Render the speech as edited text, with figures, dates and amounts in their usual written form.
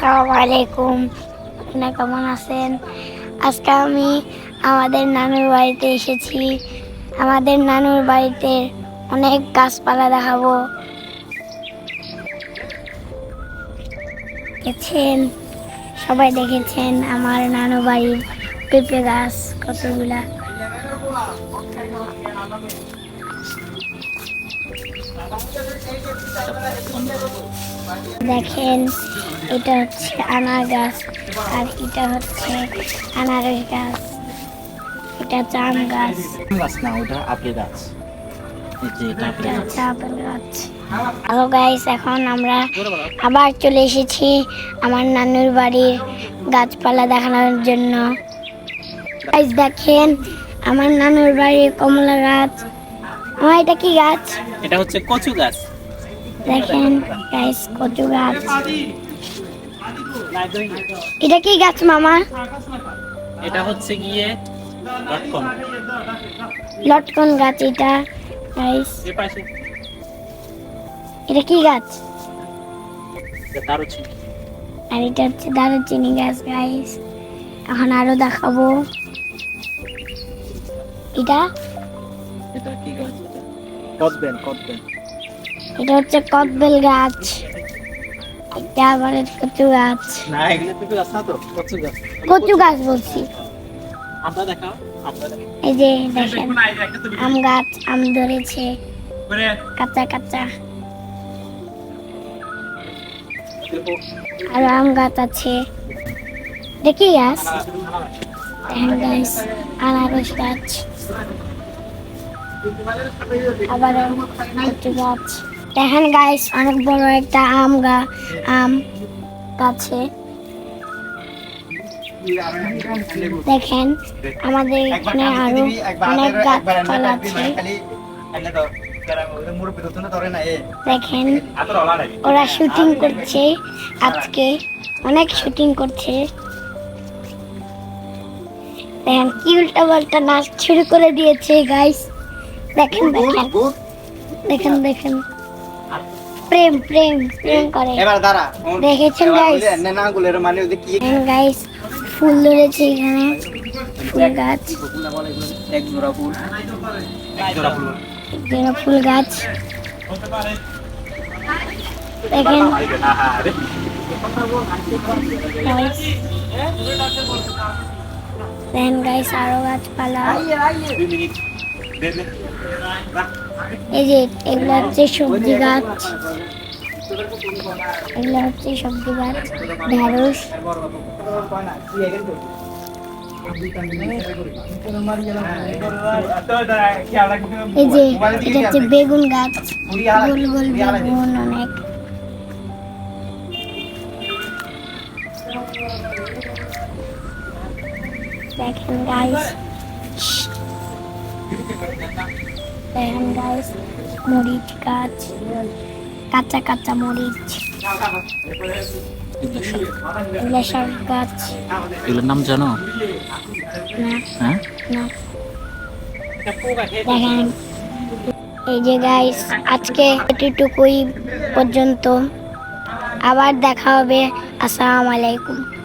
আসসালামু আলাইকুম। আপনারা কেমন আছেন? আজকে আমি আমাদের নানুর বাড়িতে এসেছি। আমাদের নানুর বাড়িতে অনেক গাছপালা দেখাবো। দেখেছেন, সবাই দেখেছেন আমার নানু বাড়ির পেঁপে গাছ কতগুলা। দেখেন, এটা হচ্ছে আনার গাছ আর এটা হচ্ছে আনারস গাছ, এটা জাম গাছ, না ওটা আপেল গাছ। এটা হচ্ছে আপেল গাছ। হ্যালো গাইস, এখন আমরা আবার চলে এসেছি আমার নানুর বাড়ির গাছপালা দেখানোর জন্য। গাইস দেখেন, আমার নানুর বাড়ির কমলা গাছ। আমার এটা কি গাছ? এটা হচ্ছে কচু গাছ। দেখেন গাইস, কচু গাছ। এটা কি গাছ মামা? এটা হচ্ছে গিয়ে লটকন। লটকন গাছ এটা গাইস। এটা কি গাছ? দারুচিনি। আর এটা হচ্ছে দারুচিনি গাছ গাইস। এখন আরো দেখাবো। এটা এটা কি গাছ? কদবেল। কদবেল। এটা হচ্ছে কদবেল গাছ। এটা আবার কচু গাছ। না এগুলো তো গাছ না, তো কচু গাছ। কচু গাছ বলছি। আমরা দেখাও, আমরা দেখাও। এই যে দেখেন, আম গাছ, আম ধরেছে কাঁচা কাঁচা। আর আম গাছ আছে। দেখি গাছ, দেখেন গাইস, আনারস গাছ, আবার কচু গাছ। দেখেন গাইস, অনেক বড় একটা আম গাছে। দেখেন আমাদের এখানে আরো অনেক গাছপালা আছে। দেখেন ওরা শুটিং করছে, আজকে অনেক শুটিং করছে। দেখেন কি উল্টা পাল্টা নাচ শুরু করে দিয়েছে গাইস। দেখেন দেখেন দেখেন দেখেন, প্রেম প্রেম প্রেম করে। এবার দাঁড়া, দেখেছেন গাইস? না গুলের মানে ওদের কি গাইস, ফুল ধরেছে এখানে, ফুল গাছ, এক জোড়া ফুল। এক জোড়া ফুল। এখানে ফুল গাছ। দেখেন গাইস, দেখেন গাইস, আরো গাছপালা। এই যে এগুলো হচ্ছে সবজি গাছ, এগুলো হচ্ছে সবজি গাছ, ঢেঁড়স। এই যে এটা হচ্ছে বেগুন গাছ, গোল গোল বেগুন অনেক। দেখেন গাইস, দেখেন গাইস, মরিচ গাছ, কাঁচা কাঁচা মরিচ, এগুলো শাক গাছ। এগুলোর নাম জানো? না হ্যাঁ, না। দেখেন এই যে গাইস, আজকে এটুকুই পর্যন্ত। আবার দেখা হবে। আসসালামু আলাইকুম।